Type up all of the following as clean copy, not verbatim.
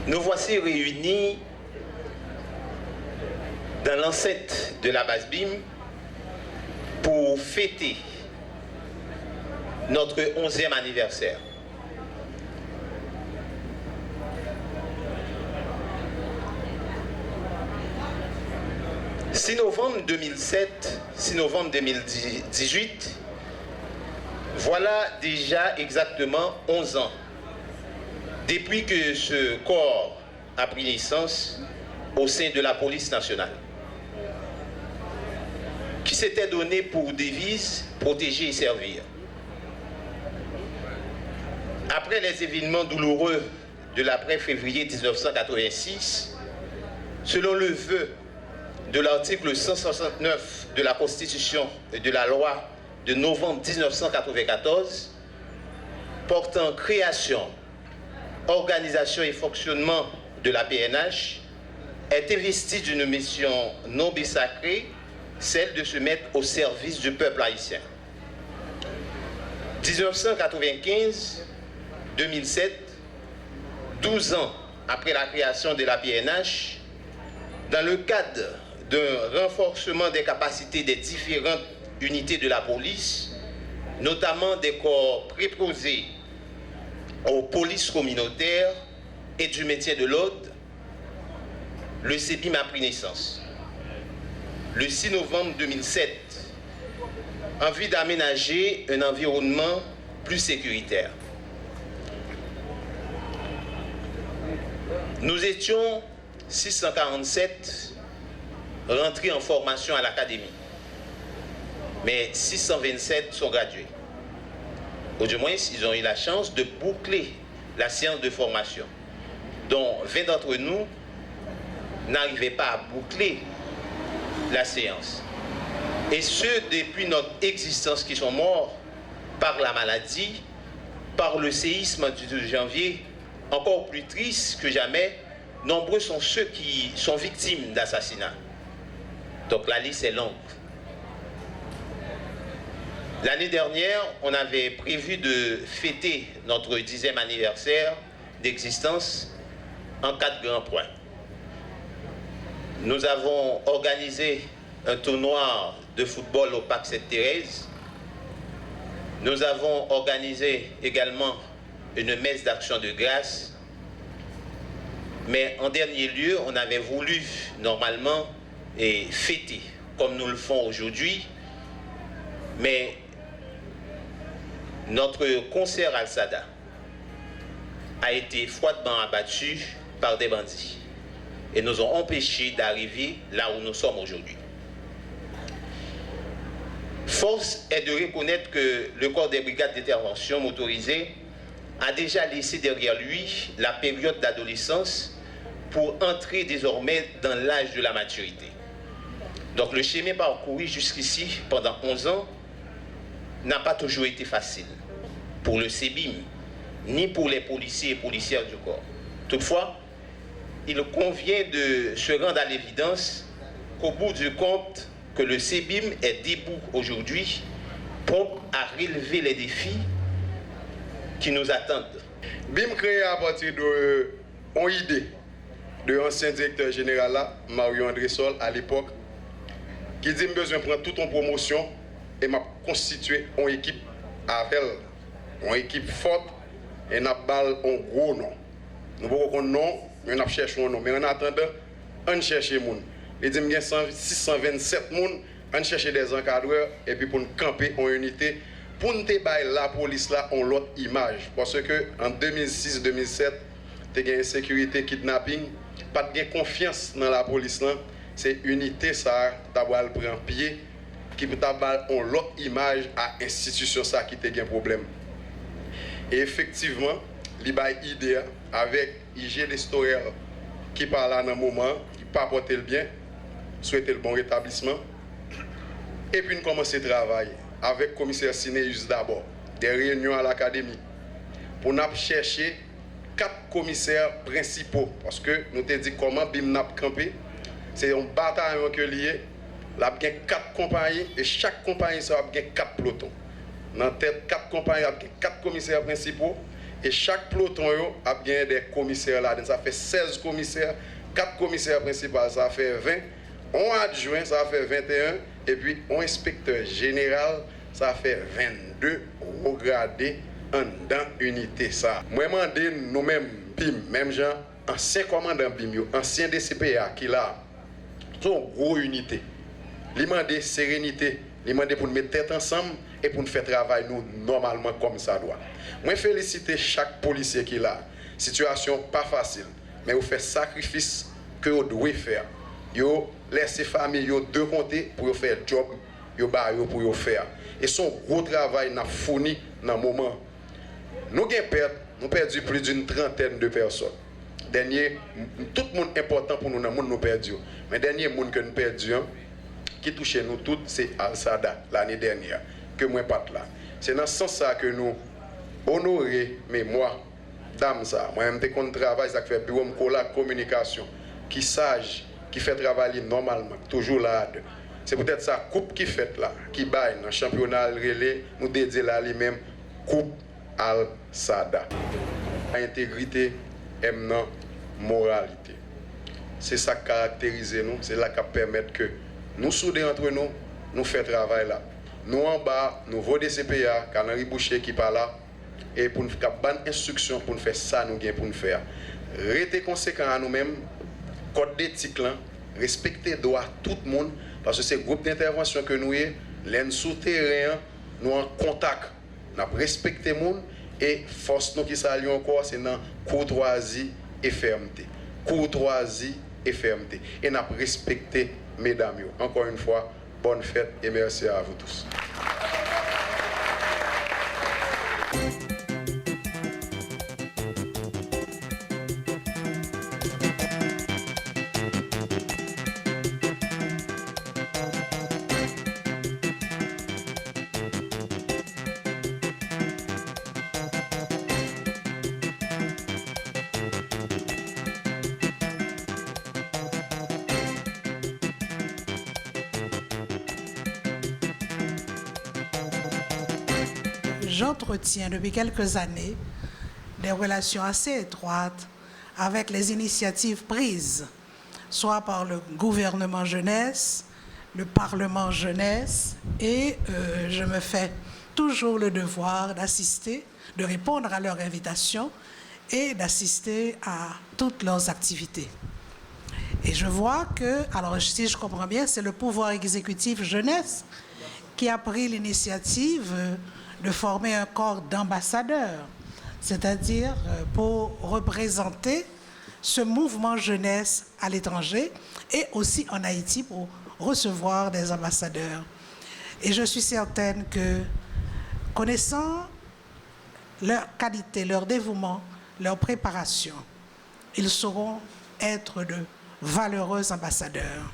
Nous voici réunis dans l'enceinte de la base BIM pour fêter notre 11e anniversaire. « 6 novembre 2007, 6 novembre 2018, voilà déjà exactement 11 ans depuis que ce corps a pris naissance au sein de la police nationale, qui s'était donné pour devise protéger et servir. Après les événements douloureux de l'après-février 1986, selon le vœu de l'article 169 de la Constitution et de la loi de novembre 1994 portant création, organisation et fonctionnement de la PNH, est investi d'une mission noble et sacrée, celle de se mettre au service du peuple haïtien. 1995-2007, 12 ans après la création de la PNH, dans le cadre d'un renforcement des capacités des différentes unités de la police, notamment des corps préposés aux polices communautaires et du maintien de l'ordre, le CEBIM a pris naissance. Le 6 novembre 2007, en vue d'aménager un environnement plus sécuritaire. Nous étions 647 rentrés en formation à l'académie, mais 627 sont gradués. Ou du moins, ils ont eu la chance de boucler la séance de formation, dont 20 d'entre nous n'arrivaient pas à boucler la séance. Et ceux depuis notre existence qui sont morts par la maladie, par le séisme du 12 janvier, encore plus triste que jamais, nombreux sont ceux qui sont victimes d'assassinats. Donc la liste est longue. L'année dernière, on avait prévu de fêter notre 10e anniversaire d'existence en 4 grands points. Nous avons organisé un tournoi de football au Parc Sainte-Thérèse. Nous avons organisé également une messe d'action de grâce. Mais en dernier lieu, on avait voulu normalement fêter comme nous le faisons aujourd'hui. Mais notre concert Al-Sada a été froidement abattu par des bandits et nous ont empêchés d'arriver là où nous sommes aujourd'hui. Force est de reconnaître que le corps des brigades d'intervention motorisées a déjà laissé derrière lui la période d'adolescence pour entrer désormais dans l'âge de la maturité. Donc le chemin parcouru jusqu'ici pendant 11 ans n'a pas toujours été facile pour le CEBIM, ni pour les policiers et policières du corps. Toutefois, il convient de se rendre à l'évidence qu'au bout du compte, que le CEBIM est debout aujourd'hui, prompt à relever les défis qui nous attendent. BIM créé à partir d'une idée de l'ancien directeur général là, Mario-André Sol à l'époque, qui dit besoin de prendre toute en promotion et m'a constitué une équipe avec elle, une équipe forte et n'a pas un gros nom. Nous ne pouvons pas nom, mais nous cherchons un nom. Mais en attendant, on cherche des gens. Il dit qu'il y a 627 personnes, on cherche des encadreurs et puis pour nous camper en unité, pour nous bailler la police là en l'autre image. Parce que en 2006-2007, il y a une sécurité, kidnapping, pas de confiance dans la police là. C'est unité ça d'avoir pris en pied qui peut avoir l'autre image à l'institution ça qui a un problème. Et effectivement, il y a une idée avec IG l'historien qui parle à un moment, qui pas porter le bien, souhaiter le bon rétablissement. Et puis nous commençons à travailler avec le commissaire Sinéus d'abord, des réunions à l'académie, pour nous chercher 4 commissaires principaux. Parce que nous avons dit comment BIM n'a campé. C'est un bataillon que lié. Là, il y a 4 compagnies et chaque compagnie ça a 4 pelotons. Dans la tête, 4 compagnies, il y a 4 commissaires principaux Et chaque peloton a bien des commissaires là. Ça fait 16 commissaires, 4 commissaires principaux, ça fait 20. Un adjoint, ça fait 21. Et puis un inspecteur général, ça fait 22 regardez dans unité ça. Moi, je demande nous-mêmes, BIM, même gens, ancien commandant BIM, ancien DCPA qui là, sont gros unité. Ils demandent sérénité, ils demandent pour nous mettre tête ensemble et pour nous faire travailler nous normalement comme ça doit. Moi, félicite chaque policier qui est là. Situation pas facile, mais vous faites sacrifice que vous devez faire. Vous laissez famille de côté pour faire le job, vous pour vous faire. Et son gros travail n'a fourni dans le moment. Nous avons perdu plus d'une trentaine de personnes. Dernier, tout le monde important pour nous, nous perdu. Mais le dernier monde que nous perdions, qui touche nous tous, c'est Al-Sada l'année dernière, que moi pas là. C'est dans ce sens que nous honorons mémoire dame ça. Moi-même, dès qu'on travaille, ça fait bureau de communication, qui sage, qui fait travailler normalement, toujours là. C'est peut-être ça coupe qui fait là, qui baille dans le championnat relais, nous dédions là lui-même coupe Al-Sada. Intégrité, aimant, moralité. C'est ça qui caractérise nous, c'est là qui permet que nous souder entre nous, nous faisons travail là. Nous en bas, nous voyons des CPA, Canary Boucher qui parle là, et pour nous faire bonne instruction pour nous faire ça, nous pour nous faire. Restez conséquents à nous-mêmes, code d'éthique là, respecter droit tout le monde, parce que c'est le groupe d'intervention que nous sommes, les souterrains, nous en contact, nous respectons le monde, et force nous qui s'allie encore, c'est dans courtoisie et fermeté. Courtoisie et fermeté. Et nous respectons mesdames. Encore une fois, bonne fête et merci à vous tous. J'entretiens depuis quelques années des relations assez étroites avec les initiatives prises, soit par le gouvernement jeunesse, le Parlement jeunesse, et je me fais toujours le devoir d'assister, de répondre à leurs invitations et d'assister à toutes leurs activités. Et je vois que, alors si je comprends bien, c'est le pouvoir exécutif jeunesse qui a pris l'initiative de former un corps d'ambassadeurs, c'est-à-dire pour représenter ce mouvement jeunesse à l'étranger et aussi en Haïti pour recevoir des ambassadeurs. Et je suis certaine que, connaissant leur qualité, leur dévouement, leur préparation, ils sauront être de valeureux ambassadeurs.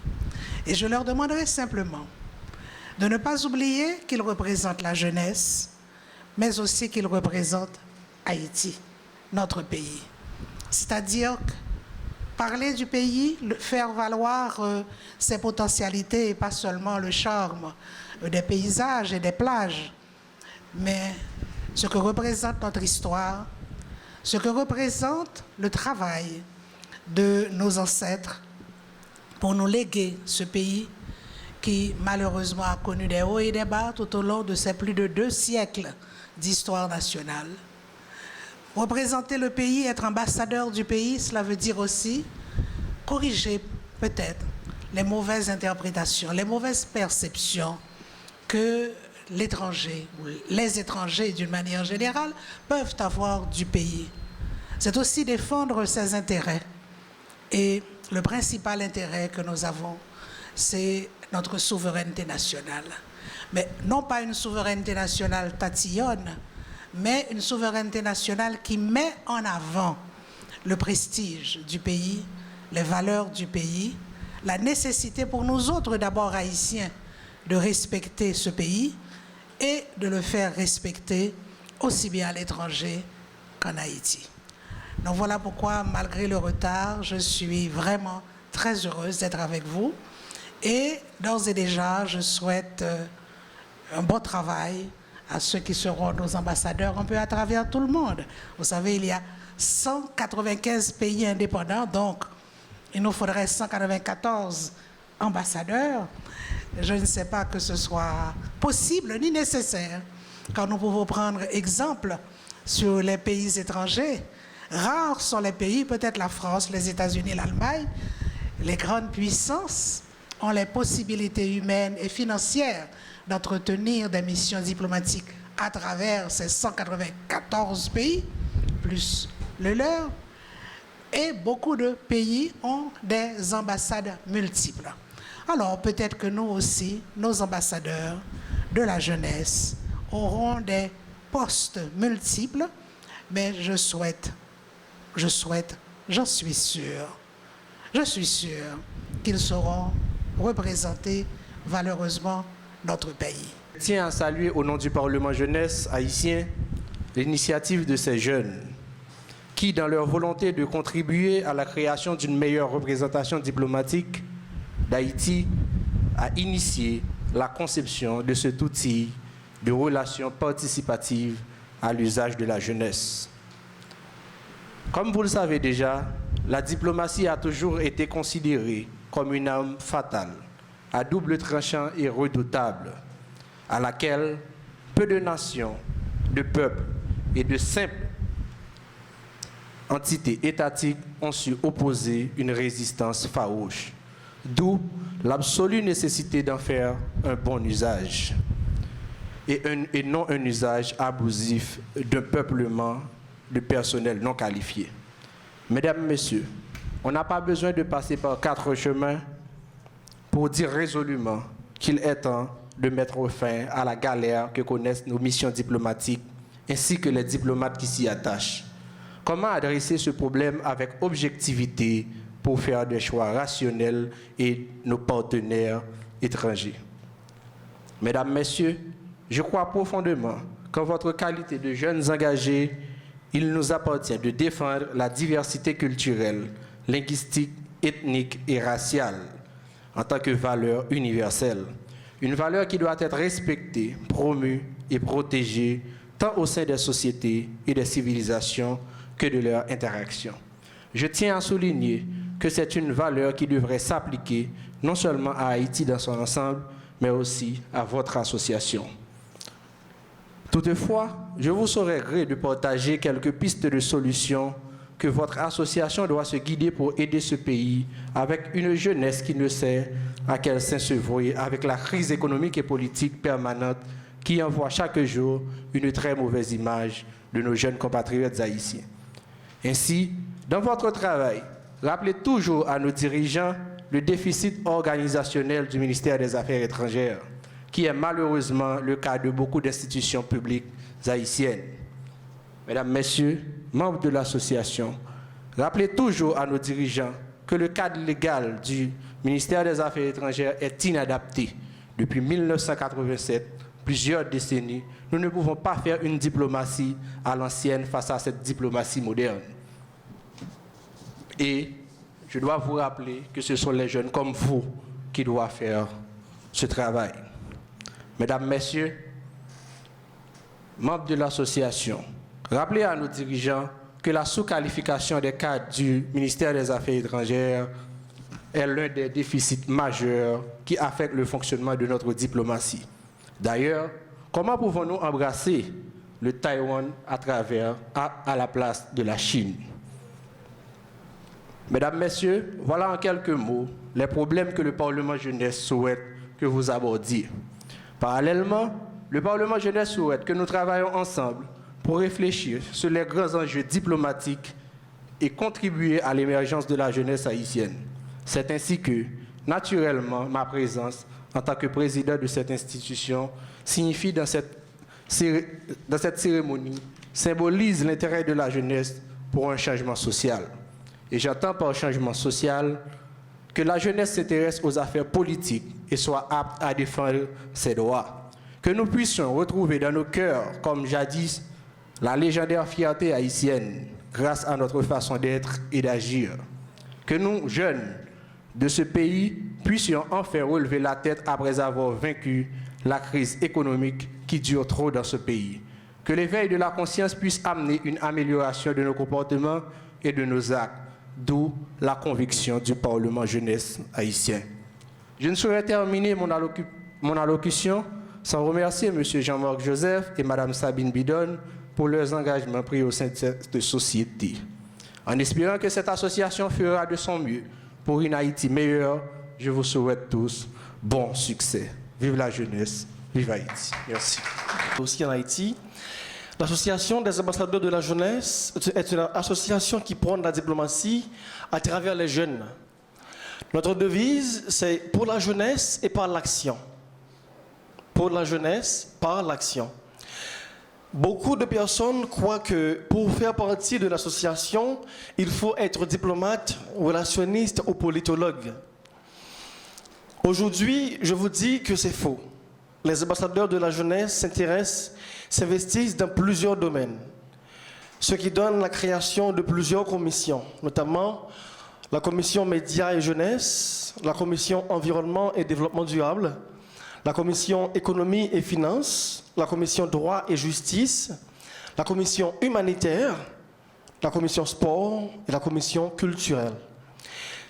Et je leur demanderai simplement de ne pas oublier qu'ils représentent la jeunesse, mais aussi qu'ils représentent Haïti, notre pays. C'est-à-dire parler du pays, faire valoir ses potentialités et pas seulement le charme des paysages et des plages, mais ce que représente notre histoire, ce que représente le travail de nos ancêtres pour nous léguer ce pays qui malheureusement a connu des hauts et des bas tout au long de ces plus de 2 siècles d'histoire nationale. Représenter le pays, être ambassadeur du pays, cela veut dire aussi corriger peut-être les mauvaises interprétations, les mauvaises perceptions que l'étranger, ou les étrangers d'une manière générale, peuvent avoir du pays. C'est aussi défendre ses intérêts. Et le principal intérêt que nous avons, c'est notre souveraineté nationale. Mais non pas une souveraineté nationale tatillonne, mais une souveraineté nationale qui met en avant le prestige du pays, les valeurs du pays, la nécessité pour nous autres, d'abord haïtiens, de respecter ce pays et de le faire respecter aussi bien à l'étranger qu'en Haïti. Donc voilà pourquoi, malgré le retard, je suis vraiment très heureuse d'être avec vous. Et d'ores et déjà, je souhaite un bon travail à ceux qui seront nos ambassadeurs un peu à travers tout le monde. Vous savez, il y a 195 pays indépendants, donc il nous faudrait 194 ambassadeurs. Je ne sais pas que ce soit possible ni nécessaire, car nous pouvons prendre exemple sur les pays étrangers. Rares sont les pays, peut-être la France, les États-Unis, l'Allemagne, les grandes puissances ont les possibilités humaines et financières d'entretenir des missions diplomatiques à travers ces 194 pays, plus le leur. Et beaucoup de pays ont des ambassades multiples. Alors peut-être que nous aussi, nos ambassadeurs de la jeunesse, auront des postes multiples, mais j'en suis sûr qu'ils sauront représenter valeureusement notre pays. Je tiens à saluer au nom du Parlement jeunesse haïtien l'initiative de ces jeunes qui, dans leur volonté de contribuer à la création d'une meilleure représentation diplomatique d'Haïti, a initié la conception de cet outil de relations participatives à l'usage de la jeunesse. Comme vous le savez déjà, la diplomatie a toujours été considérée comme une arme fatale, à double tranchant et redoutable, à laquelle peu de nations, de peuples et de simples entités étatiques ont su opposer une résistance farouche. D'où l'absolue nécessité d'en faire un bon usage et non un usage abusif d'un peuplement de personnel non qualifié. Mesdames, Messieurs, on n'a pas besoin de passer par 4 chemins pour dire résolument qu'il est temps de mettre fin à la galère que connaissent nos missions diplomatiques ainsi que les diplomates qui s'y attachent. Comment adresser ce problème avec objectivité pour faire des choix rationnels et nos partenaires étrangers? Mesdames, Messieurs, je crois profondément qu'en votre qualité de jeunes engagés, il nous appartient de défendre la diversité culturelle, linguistique, ethnique et raciale en tant que valeur universelle. Une valeur qui doit être respectée, promue et protégée tant au sein des sociétés et des civilisations que de leurs interactions. Je tiens à souligner que c'est une valeur qui devrait s'appliquer non seulement à Haïti dans son ensemble, mais aussi à votre association. Toutefois, je vous saurais gré de partager quelques pistes de solutions que votre association doit se guider pour aider ce pays avec une jeunesse qui ne sait à quel sein se vouer avec la crise économique et politique permanente qui envoie chaque jour une très mauvaise image de nos jeunes compatriotes haïtiens. Ainsi, dans votre travail, rappelez toujours à nos dirigeants le déficit organisationnel du ministère des Affaires étrangères, qui est malheureusement le cas de beaucoup d'institutions publiques haïtiennes. Mesdames, Messieurs, membres de l'association, rappelez toujours à nos dirigeants que le cadre légal du ministère des Affaires étrangères est inadapté. Depuis 1987, plusieurs décennies, nous ne pouvons pas faire une diplomatie à l'ancienne face à cette diplomatie moderne. Et je dois vous rappeler que ce sont les jeunes comme vous qui doivent faire ce travail. Mesdames, Messieurs, membres de l'association, rappelez à nos dirigeants que la sous-qualification des cadres du ministère des Affaires étrangères est l'un des déficits majeurs qui affectent le fonctionnement de notre diplomatie. D'ailleurs, comment pouvons-nous embrasser le Taïwan à la place de la Chine? Mesdames, Messieurs, voilà en quelques mots les problèmes que le Parlement jeunesse souhaite que vous abordiez. Parallèlement, le Parlement jeunesse souhaite que nous travaillions ensemble pour réfléchir sur les grands enjeux diplomatiques et contribuer à l'émergence de la jeunesse haïtienne. C'est ainsi que, naturellement, ma présence en tant que président de cette institution signifie dans cette cérémonie, symbolise l'intérêt de la jeunesse pour un changement social. Et j'entends par changement social que la jeunesse s'intéresse aux affaires politiques et soit apte à défendre ses droits. Que nous puissions retrouver dans nos cœurs, comme jadis, la légendaire fierté haïtienne grâce à notre façon d'être et d'agir. Que nous, jeunes de ce pays, puissions enfin relever la tête après avoir vaincu la crise économique qui dure trop dans ce pays. Que l'éveil de la conscience puisse amener une amélioration de nos comportements et de nos actes, d'où la conviction du Parlement jeunesse haïtien. Je ne saurais terminer mon allocution sans remercier M. Jean-Marc Joseph et Mme Sabine Bidon pour leurs engagements pris au sein de cette société. En espérant que cette association fera de son mieux pour une Haïti meilleure, je vous souhaite tous bon succès. Vive la jeunesse, vive Haïti. Merci. Aussi en Haïti, l'association des ambassadeurs de la jeunesse est une association qui prône la diplomatie à travers les jeunes. Notre devise, c'est pour la jeunesse et par l'action. Pour la jeunesse, par l'action. Beaucoup de personnes croient que pour faire partie de l'association, il faut être diplomate, relationniste ou politologue. Aujourd'hui, je vous dis que c'est faux. Les ambassadeurs de la jeunesse s'investissent dans plusieurs domaines, ce qui donne la création de plusieurs commissions, notamment la commission médias et jeunesse, la commission environnement et développement durable, la commission économie et finances, la commission droit et justice, la commission humanitaire, la commission sport et la commission culturelle.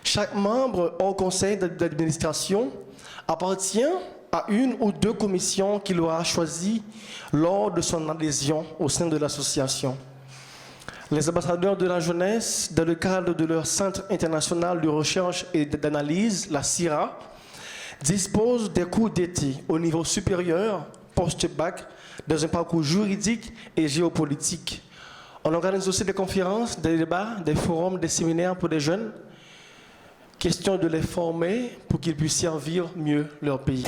Chaque membre au conseil d'administration appartient à une ou deux commissions qu'il aura choisies lors de son adhésion au sein de l'association. Les ambassadeurs de la jeunesse, dans le cadre de leur Centre international de recherche et d'analyse, la CIRA, disposent des cours d'été au niveau supérieur, post-bac, dans un parcours juridique et géopolitique. On organise aussi des conférences, des débats, des forums, des séminaires pour des jeunes. Question de les former pour qu'ils puissent servir mieux leur pays.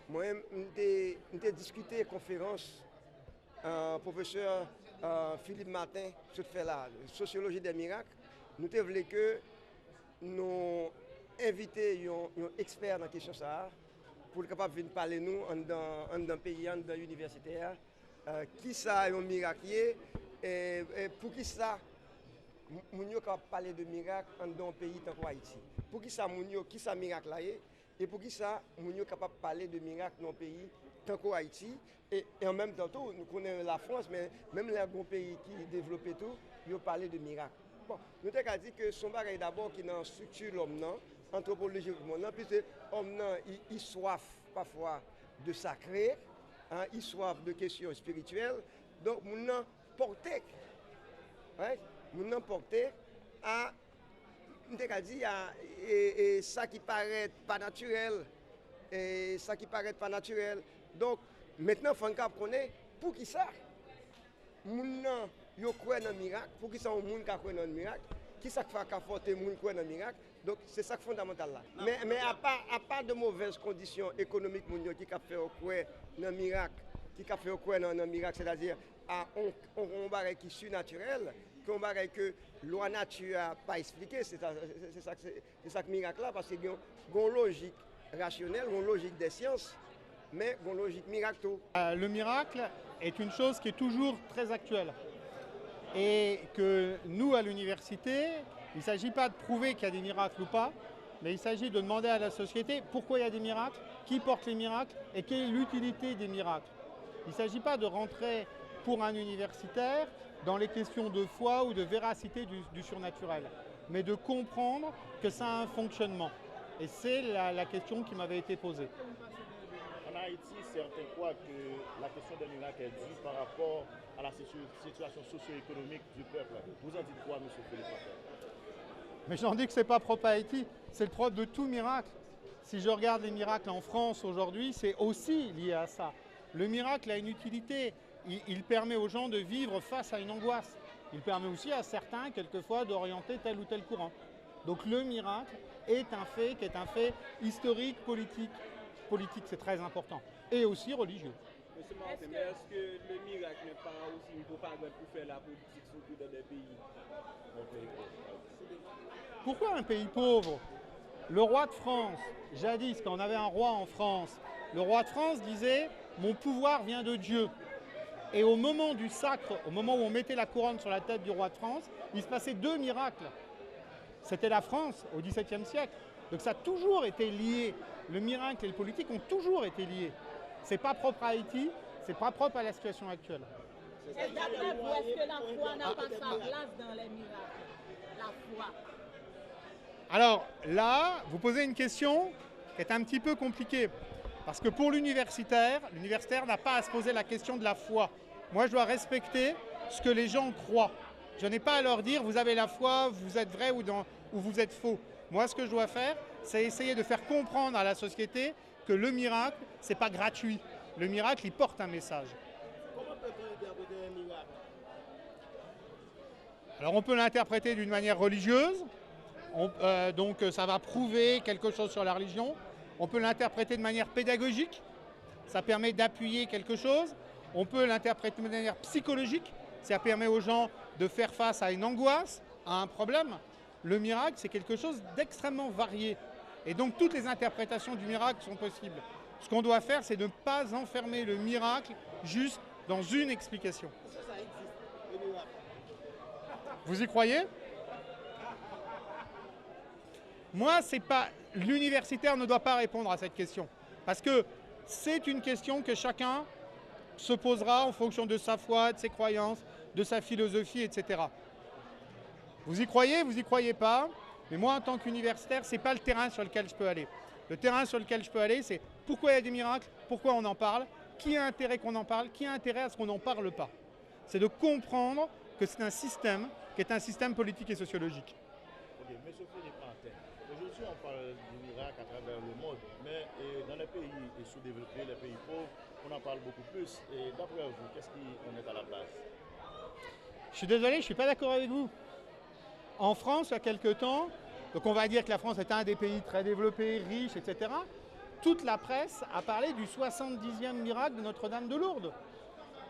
Moi-même, j'ai discuté conférence professeur Philippe Martin, ce fait là, sociologie des miracles. Nous voulons que nous invitons un expert dans la question ça pour être capable de venir parler nous dans un pays, dans universitaire, qui ça un miracle et pour qui ça nous sommes capables de parler de miracle dans un pays tant qu'Haïti. Pour qui ça qui ça miracle là et pour qui ça, nous sommes capables de parler de miracles dans le pays, tant qu'Haïti. Et en même temps, nous connaissons la France, mais même les grands pays qui développent tout, ils parlent de miracles. Bon, nous avons dit que son bagage d'abord qui est dans la structure de l'homme, anthropologiquement, puisque l'homme il soif parfois de sacré, il soif de questions spirituelles. Donc, nous avons porté, à et ça qui paraît pas naturel donc maintenant faut connaître pour qui ça moun yo croit dans miracle pour qui ça on moun ka croit dans miracle qui ça fait ka forte moun croit dans miracle donc c'est ça fondamental là mais à part de mauvaises conditions économiques moun yo qui ka fait croire dans miracle dans miracle c'est-à-dire à on bagage qui surnaturel qu'on bagaille que loi nature n'a pas expliqué, c'est ça que miracle là, parce qu'il y a une logique rationnelle, une logique des sciences, mais une logique miracle. Le miracle est une chose qui est toujours très actuelle. Et que nous, à l'université, il ne s'agit pas de prouver qu'il y a des miracles ou pas, mais il s'agit de demander à la société pourquoi il y a des miracles, qui porte les miracles et quelle est l'utilité des miracles. Il ne s'agit pas de rentrer pour un universitaire dans les questions de foi ou de véracité du surnaturel, mais de comprendre que ça a un fonctionnement. Et c'est la question qui m'avait été posée. En Haïti, certains croient que la question des miracles est due par rapport à la situation socio-économique du peuple. Vous en dites quoi, M. Philippe Martin? Mais j'en dis que ce n'est pas propre à Haïti, c'est le propre de tout miracle. Si je regarde les miracles en France aujourd'hui, c'est aussi lié à ça. Le miracle a une utilité. Il permet aux gens de vivre face à une angoisse. Il permet aussi à certains, quelquefois, d'orienter tel ou tel courant. Donc le miracle est un fait qui est un fait historique, politique. Politique, c'est très important. Et aussi religieux. Monsieur Martin, mais est-ce que le miracle n'est pas aussi une propagande pour faire la politique, surtout dans des pays? Pourquoi un pays pauvre? Le roi de France, jadis, quand on avait un roi en France, le roi de France disait « Mon pouvoir vient de Dieu ». Et au moment du sacre, au moment où on mettait la couronne sur la tête du roi de France, il se passait 2 miracles. C'était la France au XVIIe siècle. Donc ça a toujours été lié. Le miracle et le politique ont toujours été liés. C'est pas propre à Haïti, c'est pas propre à la situation actuelle. Est-ce d'après vous, est-ce que la foi n'a pas sa place dans les miracles? La foi. Alors là, vous posez une question qui est un petit peu compliquée. Parce que pour l'universitaire n'a pas à se poser la question de la foi. Moi, je dois respecter ce que les gens croient. Je n'ai pas à leur dire, vous avez la foi, vous êtes vrai ou vous êtes faux. Moi, ce que je dois faire, c'est essayer de faire comprendre à la société que le miracle, ce n'est pas gratuit. Le miracle, il porte un message. Comment peut-on interpréter un miracle? Alors, on peut l'interpréter d'une manière religieuse. Donc, ça va prouver quelque chose sur la religion. On peut l'interpréter de manière pédagogique. Ça permet d'appuyer quelque chose. On peut l'interpréter de manière psychologique. Ça permet aux gens de faire face à une angoisse, à un problème. Le miracle, c'est quelque chose d'extrêmement varié. Et donc, toutes les interprétations du miracle sont possibles. Ce qu'on doit faire, c'est de ne pas enfermer le miracle juste dans une explication. Ça existe, le miracle. Vous y croyez? Moi, c'est pas... L'universitaire ne doit pas répondre à cette question. Parce que c'est une question que chacun se posera en fonction de sa foi, de ses croyances, de sa philosophie, etc. Vous y croyez, vous y croyez pas. Mais moi, en tant qu'universitaire, ce n'est pas le terrain sur lequel je peux aller. Le terrain sur lequel je peux aller, c'est pourquoi il y a des miracles, pourquoi on en parle, qui a intérêt qu'on en parle, qui a intérêt à ce qu'on n'en parle pas. C'est de comprendre que c'est un système qui est un système politique et sociologique. Ok, monsieur Philippe Martin, aujourd'hui on parle du miracle à travers le monde, mais dans les pays sous-développés, les pays pauvres, on en parle beaucoup plus. Et d'après vous, qu'est-ce qui en est à la base? Je suis désolé, je ne suis pas d'accord avec vous. En France, il y a quelque temps, donc on va dire que la France est un des pays très développés, riches, etc. Toute la presse a parlé du 70e miracle de Notre-Dame de Lourdes,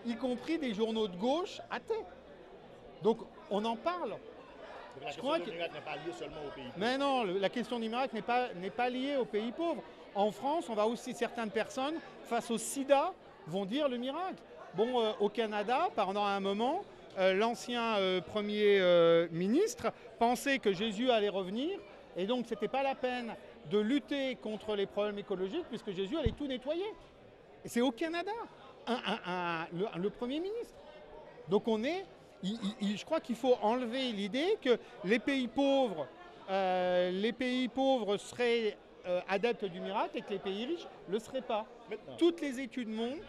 y compris des journaux de gauche athées. Donc on en parle. Donc la question du miracle n'est pas liée seulement aux pays pauvres. Mais non, la question du miracle n'est pas liée aux pays pauvres. En France, on va aussi, certaines personnes, face au sida, vont dire le miracle. Bon, au Canada, pendant un moment, l'ancien Premier ministre pensait que Jésus allait revenir, et donc ce n'était pas la peine de lutter contre les problèmes écologiques, puisque Jésus allait tout nettoyer. Et c'est au Canada, le Premier ministre. Donc on est... je crois qu'il faut enlever l'idée que les pays pauvres seraient adeptes du miracle et que les pays riches ne le seraient pas. Maintenant. Toutes les études montrent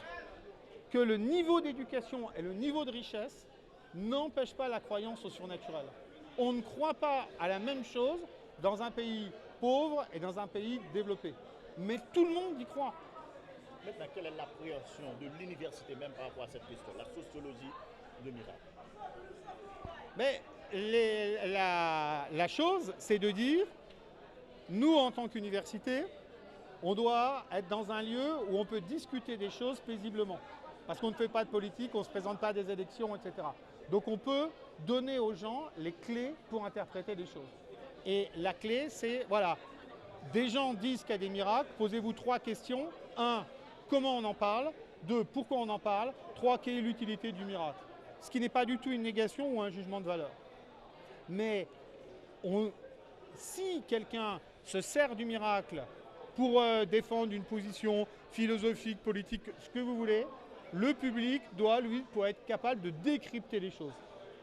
que le niveau d'éducation et le niveau de richesse n'empêchent pas la croyance au surnaturel. On ne croit pas à la même chose dans un pays pauvre et dans un pays développé. Mais tout le monde y croit. Maintenant, quelle est l'appréhension de l'université même par rapport à cette question, la sociologie de miracle? Mais la chose, c'est de dire, nous, en tant qu'université, on doit être dans un lieu où on peut discuter des choses paisiblement. Parce qu'on ne fait pas de politique, on ne se présente pas à des élections, etc. Donc on peut donner aux gens les clés pour interpréter des choses. Et la clé, c'est, voilà, des gens disent qu'il y a des miracles, posez-vous 3 questions. 1, comment on en parle? 2, pourquoi on en parle? 3, quelle est l'utilité du miracle? Ce qui n'est pas du tout une négation ou un jugement de valeur. Mais si quelqu'un se sert du miracle pour défendre une position philosophique, politique, ce que vous voulez, le public doit, lui, pour être capable de décrypter les choses.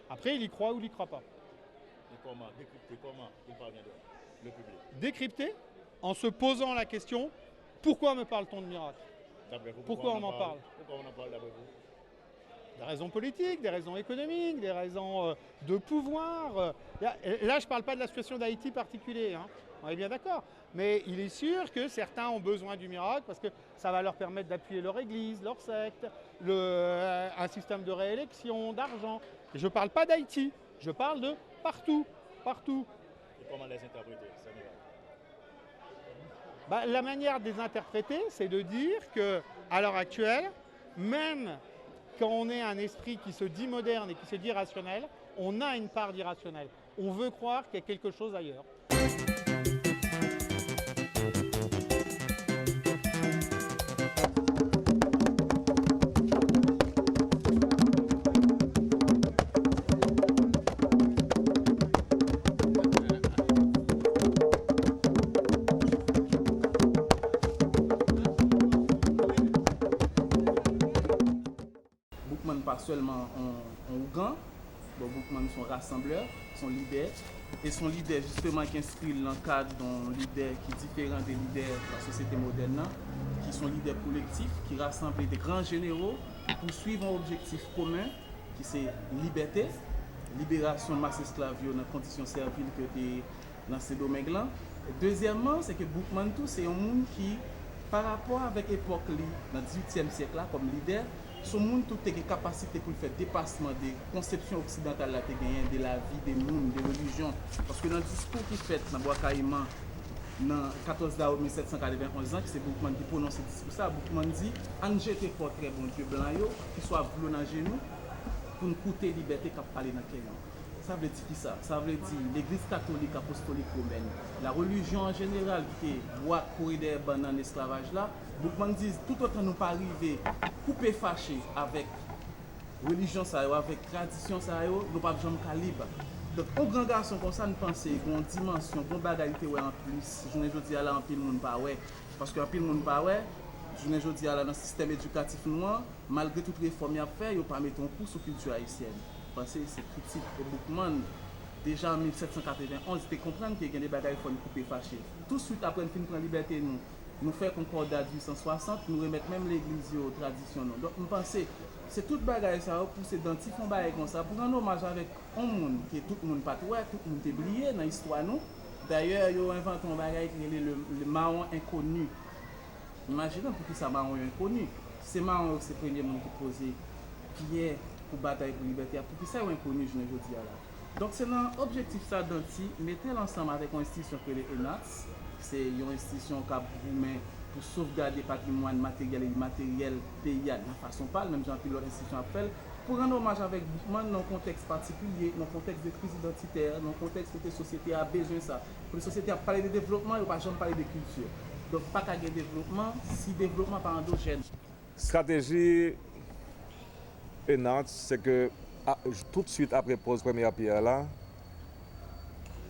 Après, il y croit ou il n'y croit pas. Et comment? Décrypter comment il parvient le public? Décrypter en se posant la question, pourquoi me parle-t-on de miracle? Pourquoi on en parle? Pourquoi on en parle d'après vous? Des raisons politiques, des raisons économiques, des raisons de pouvoir. Là, je ne parle pas de la situation d'Haïti particulière, hein. On est bien d'accord. Mais il est sûr que certains ont besoin du miracle parce que ça va leur permettre d'appuyer leur église, leur secte, un système de réélection, d'argent. Je ne parle pas d'Haïti, je parle de partout, partout. Et comment les interpréter, ces miracles? La manière de les interpréter, c'est de dire qu'à l'heure actuelle, même quand on est un esprit qui se dit moderne et qui se dit rationnel, on a une part d'irrationnel. On veut croire qu'il y a quelque chose ailleurs. Boukman pas seulement en Ougan, Boukman sont rassembleurs, sont leaders, et son leader justement qui inscrit dans le cadre d'un leader qui est différent des leaders de la société moderne, qui sont leaders collectifs, qui rassemblent des grands généraux pour suivre un objectif commun qui c'est liberté, libération de masse esclave dans les conditions serviles que tu dans ces domaines-là. Deuxièmement, c'est que Boukman tout c'est un monde qui, par rapport avec l'époque dans le 18e siècle là, comme leader, ce monde tout a une capacité pour faire dépassement des conceptions occidentales là, de la vie des mondes, des religions. Parce que dans le discours qui fait dans Bois-Caïman, dans 14 août 1791, c'est Boukman qui prononce ce discours. Boukman dit on jette portrait bon Dieu blanc qui soit voulu dans genoux pour nous coûter liberté qu'a parler dans Kenya. Ça veut dire qui ça? Ça veut dire l'église catholique apostolique romaine, la religion en général qui voit corridor dans l'esclavage là. Boukman dit tout autant nous pas arriver couper fâché avec religion ça avec tradition ça nous pas jamais calibre. Donc au grand garçon comme ça nous penser qu'on dimension qu'on bagalité ouais en plus journée jodi là en pile monde pas ouais parce que en pile monde pas ouais journée jodi là dans le système éducatif noir malgré toute réforme y a fait yo pas mettre un coup sur culture haïtienne parce que c'est critique et Boukman déjà en 1791 était comprendre qu'il y a des bagailles faut nous couper fâché tout de suite après fin prendre liberté nous faire concordat 1860 nous remettre même l'église aux traditions donc on pensait c'est toute bagaille ça pour s'identifier font bagaille comme ça pour rendre hommage avec un monde qui tout le monde pas ouais tout le monde est oublié dans l'histoire nous d'ailleurs ils ont inventé un bagaille qui est le marron inconnu imaginez pour qui ça marron inconnu c'est marron c'est le premier monde qui posait pierre pour bataille pour liberté pour qui ça est inconnu je ne dis là donc c'est dans objectif ça d'anti mettez l'ensemble avec une institution que les ENATS c'est une institution qui a pour sauvegarder le patrimoine matériel et immatériel pays de la façon pas, même Jean Pilote institution appelle, pour rendre hommage avec Boukman dans un contexte particulier, dans un contexte de crise identitaire, dans un contexte où la société a besoin de ça. Pour la société a parlé de développement, il ne va jamais parler de culture. Donc pas qu'à de développement, si développement pas endogène. Stratégie ENATS, c'est que tout de suite après pose première pierre là,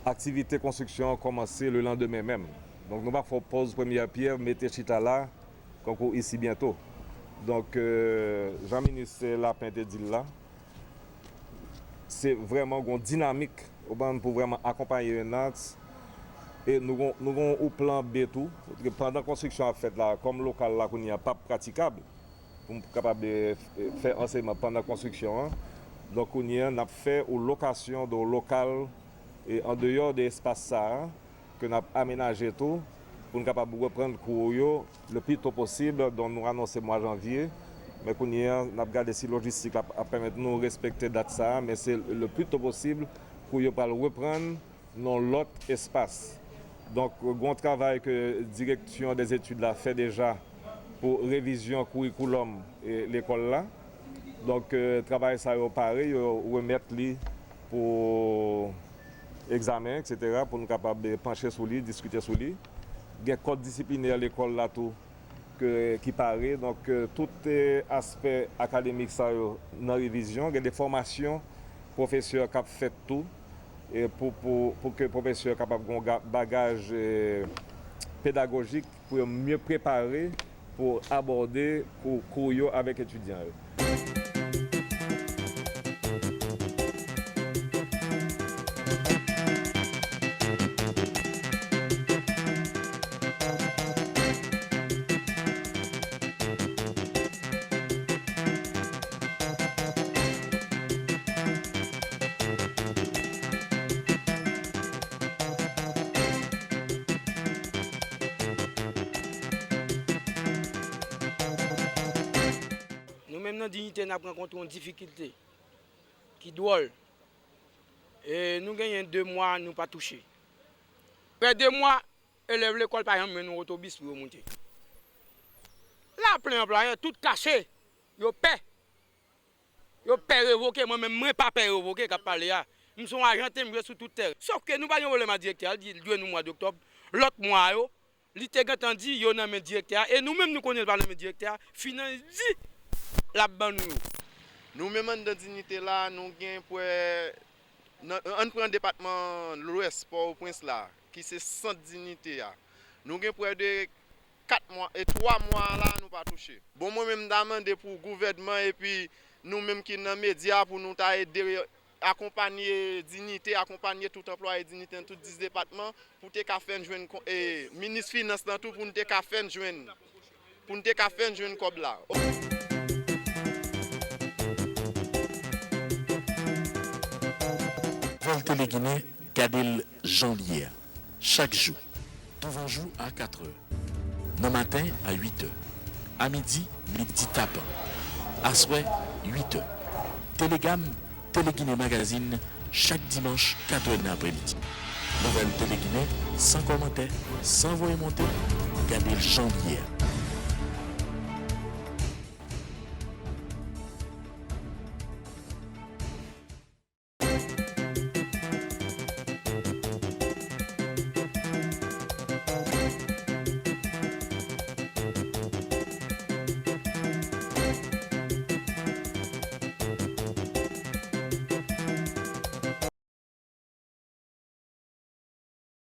activité construction a commencé le lendemain même. Donc nous allons faire pause première pierre, mettez chita là, comme ici bientôt. Donc Jean-Ministre Lapin te dit là, c'est vraiment une dynamique pour vraiment accompagner ENATS. Et nous avons un plan B tout, pendant la construction a fait là, comme local là, qu'on n'y a pas praticable, pour être capable de faire enseignement pendant la construction. Donc on y a fait une location de local et en dehors de l'espace ça. Que nous avons aménagé tout pour nous capables de reprendre cours le plus tôt possible, dont nous annonçons le mois de janvier. Mais nous avons gardé si logistique à permettre de nous respecter la date ça, mais c'est le plus tôt possible pour nous reprendre dans l'autre espace. Donc, un travail que la direction des études a fait déjà pour révision curriculum et l'école là. Donc, travail ça est pareil, remettre pour examen, etc., pour nous capables de pencher sur lui, discuter sur lui. Il y a un code disciplinaire à l'école là tout qui paraît, donc tout aspect académique ça dans la révision. Il y a des formations, professeurs qui ont fait tout et pour que les professeurs soient capables d'avoir un bagage pédagogique pour mieux préparer pour aborder le cours avec les étudiants. Nous-mêmes, dans la dignité, nous rencontrons une difficulté qui drôle. Et nous gagnons 2 mois, nous pas touchés. Après 2 mois, élèves l'école, par exemple, nous autobus pour monter. Là, plein employé, tout caché. Yo paie révoqué, moi-même, moi pas paie révoqué qu'à parler là. Nous sommes argentés, nous sur toute terre. Sauf que nous pas un problème à directeur, il dit nous mois d'octobre, l'autre mois yo, li te gantan dit yo nan men directeur et nous même nous connaissons pas le directeur, finance dit la ban nous. Nous même dans dignité là, nous gain pour on prend département l'Ouest Port-au-Prince là, qui c'est sans dignité là. Nous gain près de 4 mois et 3 mois là nous pas toucher. Bon moi même demander pour gouvernement et puis nous même qui dans médias pour nous aider accompagner dignité, accompagner tout employé dignité dans tous 10 départements pour te ka faire joindre ministre finance dans tout pour nous te ka faire joindre comme là. Vol Téléguinée, Gadel Janvier. Chaque jour, devant jour à 4h. Le matin à 8h. À midi, midi tapant. À soir, 8h. Télégamme, Téléguinée Magazine, chaque dimanche, 4h de l'après-midi. Nouvelle Téléguinée, sans commentaire, sans voix monter, Gadel Janvier.